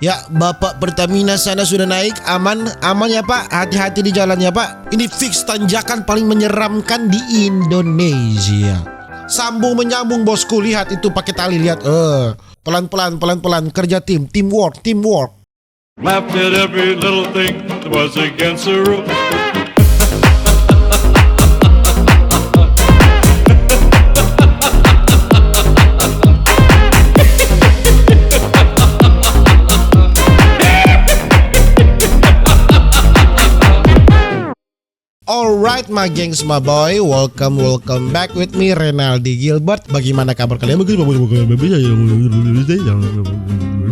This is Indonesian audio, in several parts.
Ya, Bapak Pertamina sana sudah naik, aman ya Pak, hati-hati di jalan ya Pak. Ini fix tanjakan paling menyeramkan di Indonesia. Sambung menyambung bosku, lihat itu pakai tali, lihat. Pelan-pelan, kerja teamwork. Laughed at every little thing that was against the rules. Alright my gengs, my boy, welcome back with me Renaldi Gilbert. Bagaimana kabar kalian?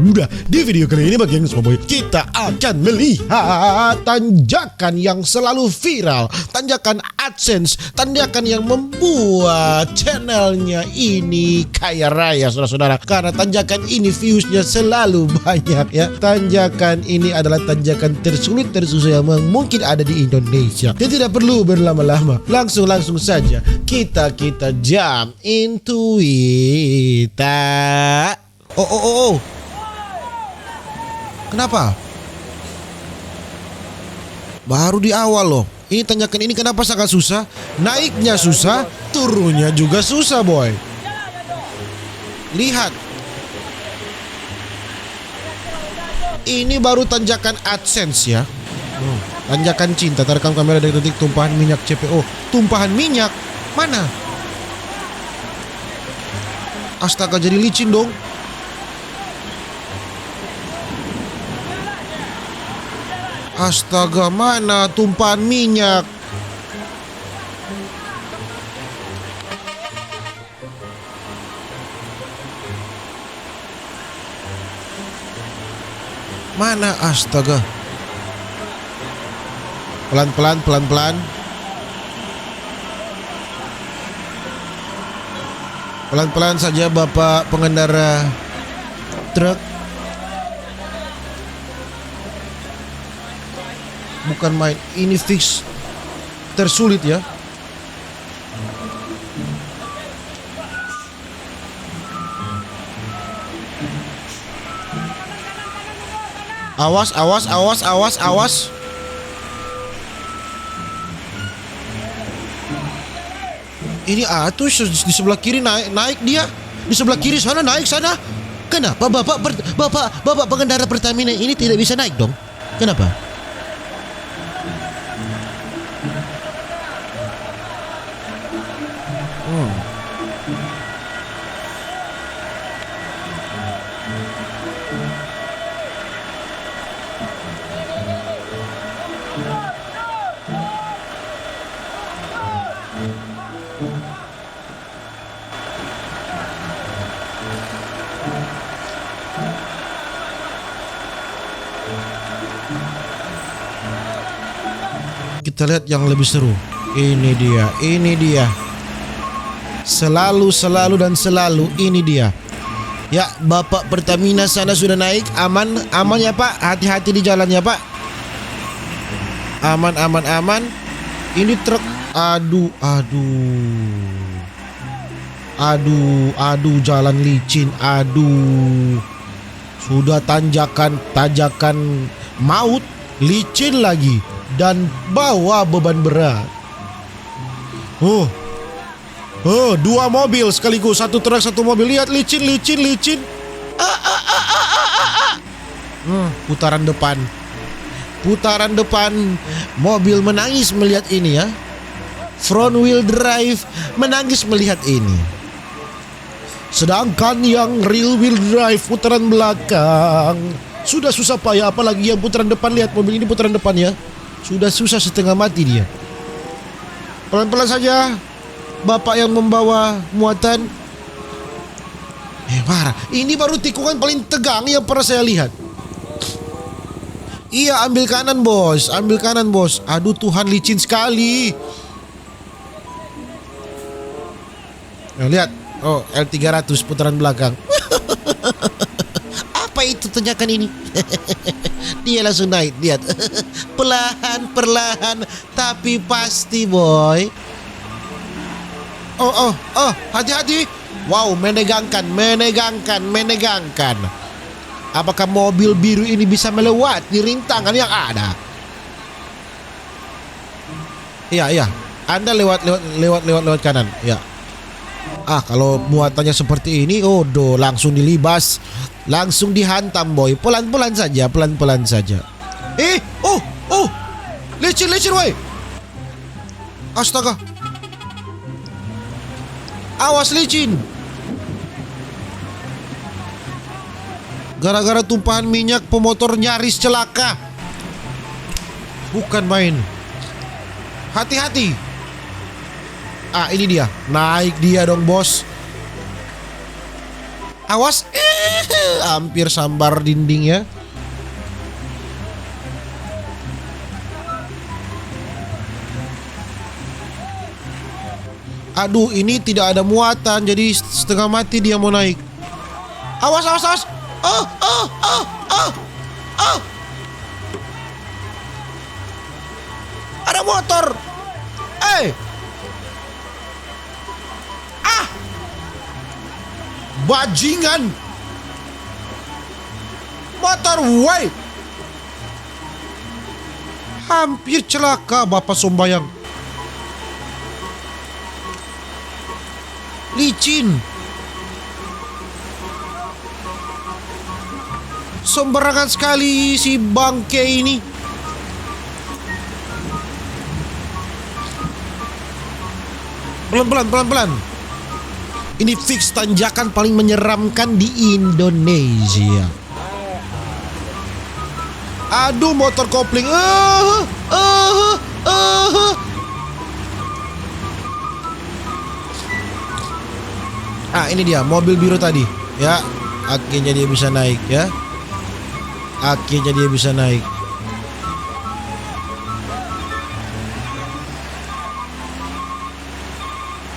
Udah, di video kali ini bagi gengs, my boy, kita akan melihat tanjakan yang selalu viral, tanjakan AdSense, tanjakan yang membuat channelnya ini kaya raya, saudara-saudara. Karena tanjakan ini viewsnya selalu banyak ya. Tanjakan ini adalah tanjakan tersulit tersusah yang mungkin ada di Indonesia. Dan tidak perlu berlama-lama, langsung saja kita jump into it. Oh. Kenapa? Baru di awal loh. Ini tanjakan ini kenapa sangat susah? Naiknya susah, turunnya juga susah, boy. Lihat. Ini baru tanjakan AdSense ya. Tanjakan cinta, terekam kamera detik-detik tumpahan minyak CPO. Tumpahan minyak? Mana? Astaga, jadi licin dong. Astaga, mana tumpahan minyak? Mana, astaga. Pelan-pelan. Pelan-pelan saja Bapak pengendara truk. Bukan main, ini fix tersulit ya. Awas. Ini tuh di sebelah kiri naik dia. Di sebelah kiri sana naik sana. Kenapa Bapak pengendara Pertamina ini tidak bisa naik dong? Kenapa? Kita lihat yang lebih seru. Ini dia. Selalu ini dia. Ya, Bapak Pertamina sana sudah naik, aman ya Pak, hati-hati di jalan ya Pak. Aman. Ini truk, aduh, jalan licin, sudah tanjakan maut, licin lagi. Dan bawa beban berat. Dua mobil sekaligus, satu truk satu mobil. Lihat, licin. Putaran depan mobil menangis melihat ini ya. Front wheel drive menangis melihat ini. Sedangkan yang rear wheel drive putaran belakang sudah susah payah, apalagi yang putaran depan. Lihat mobil ini putaran depan ya. Sudah susah setengah mati dia. Pelan-pelan saja Bapak yang membawa muatan. Parah. Ini baru tikungan paling tegang yang pernah saya lihat. Iya, ambil kanan bos. Aduh Tuhan, licin sekali. Nah, lihat. L300 putaran belakang. Apa itu tanjakan ini? Dia langsung naik, lihat. Perlahan tapi pasti, boy. Hati-hati. Wow, menegangkan. Apakah mobil biru ini bisa melewati rintangan yang ada? Iya. Anda lewat kanan. Ya. Kalau muatannya seperti ini, langsung dilibas, langsung dihantam boy. Pelan-pelan saja. Licin woi. Astaga. Awas licin. Gara-gara tumpahan minyak pemotor nyaris celaka. Bukan main. Hati-hati. Ini dia. Naik dia dong bos. Awas. Hampir sambar dinding ya. Aduh, ini tidak ada muatan, jadi setengah mati dia mau naik. Awas. Ada motor. Bajingan. Motor woi. Hampir celaka Bapak Sombayang. Licin. Sembarangan sekali si bangke ini. Pelan-pelan. Ini fix tanjakan paling menyeramkan di Indonesia. Aduh, motor kopling. Ini dia mobil biru tadi. Ya, akhirnya dia bisa naik ya.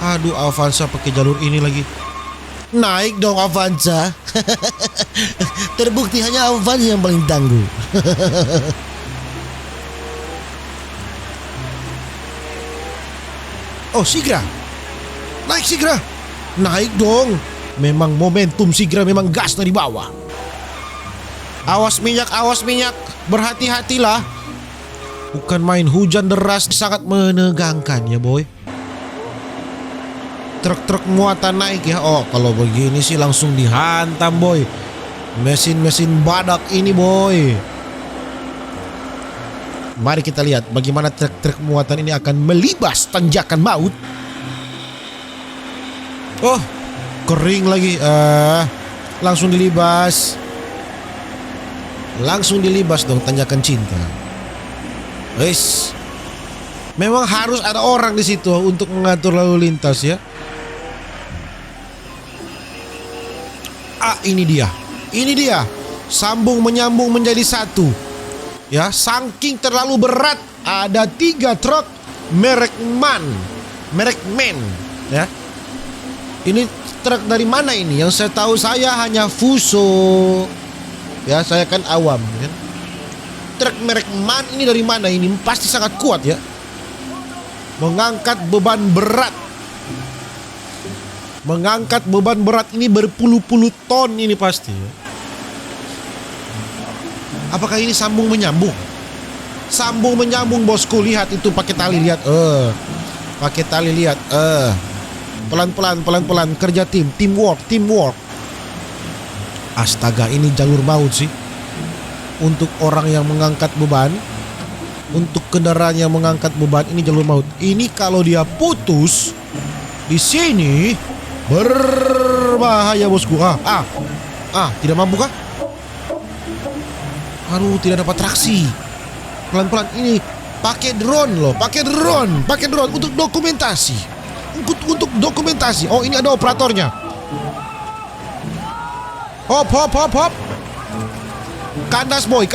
Aduh, Avanza pakai jalur ini lagi. Naik dong Avanza. Terbukti hanya Avanza yang paling tangguh. Sigra. Naik Sigra. Naik dong. Memang momentum Sigra memang gas dari bawah. Awas minyak. Berhati-hatilah. Bukan main, hujan deras sangat menegangkan ya boy. Truk-truk muatan naik ya. Kalau begini sih langsung dihantam boy. Mesin badak ini boy. Mari kita lihat bagaimana truk-truk muatan ini akan melibas tanjakan maut. Kering lagi. Langsung dilibas dong tanjakan cinta. Memang harus ada orang di situ untuk mengatur lalu lintas ya. Ini dia. Sambung menyambung menjadi satu. Ya, saking terlalu berat, ada 3 truk merek MAN ya. Ini truk dari mana ini? Yang saya tahu saya hanya Fuso. Ya, saya kan awam kan. Truk merek MAN ini dari mana ini? Pasti sangat kuat ya. Mengangkat beban berat ini berpuluh-puluh ton ini pasti ya. Apakah ini sambung menyambung? Sambung menyambung bosku, lihat itu pakai tali, lihat. Pelan-pelan kerja teamwork. Astaga, ini jalur maut sih. Untuk orang yang mengangkat beban, untuk kendaraan yang mengangkat beban, ini jalur maut. Ini kalau dia putus di sini berbahaya bosku. Tidak mampu kah? Aduh, tidak dapat traksi. Pelan-pelan ini pakai drone untuk dokumentasi. Untuk dokumentasi. Ini ada operatornya. Hop. Kandas boy.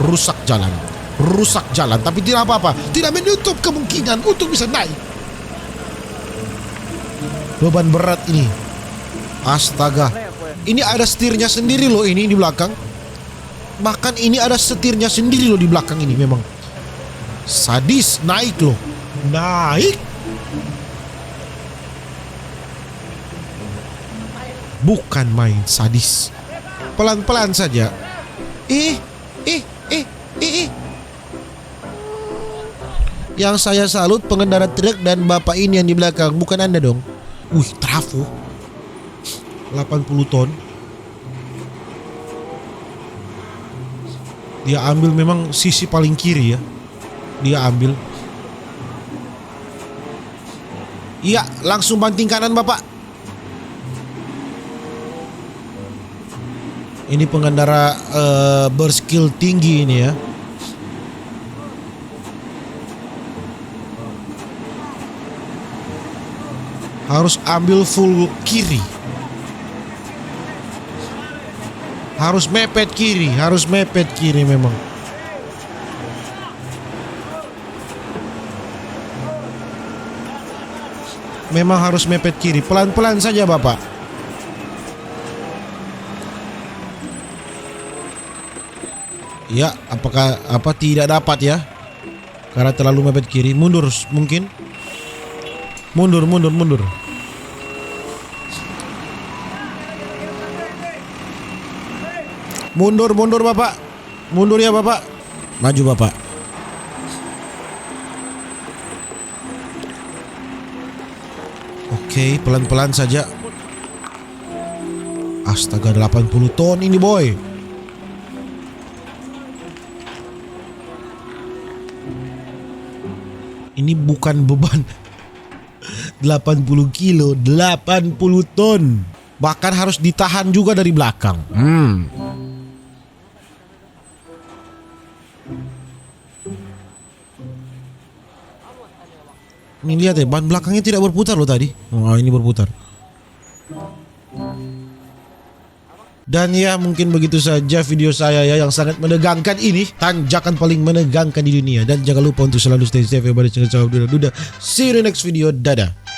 Rusak jalan, tapi tidak apa-apa. Tidak menutup kemungkinan untuk bisa naik. Beban berat ini. Astaga. Ini ada setirnya sendiri loh ini di belakang. Bahkan ini ada setirnya sendiri loh di belakang ini memang. Sadis, naik loh. Naik. Bukan main, sadis. Pelan-pelan saja. Yang saya salut pengendara truk dan bapak ini yang di belakang, bukan Anda dong. Trafo 80 ton. Dia ambil memang sisi paling kiri ya. Dia ambil. Iya, langsung banting kanan bapak. Ini pengendara berskill tinggi ini ya. Harus ambil full kiri. Harus mepet kiri memang. Memang harus mepet kiri. Pelan-pelan saja bapak. Ya, apakah tidak dapat ya? Karena terlalu mepet kiri. Mundur mungkin. Mundur. Mundur bapak. Mundur ya bapak. Maju bapak. Oke, pelan-pelan saja. Astaga, 80 ton ini boy. Ini bukan beban 80 kilo, 80 ton. Bahkan harus ditahan juga dari belakang. Ini lihat ya, ban belakangnya tidak berputar loh tadi. Oh, ini berputar. Dan ya, mungkin begitu saja video saya ya yang sangat menegangkan ini. Tanjakan paling menegangkan di dunia. Dan jangan lupa untuk selalu stay safe ya. See you in the next video. Dadah.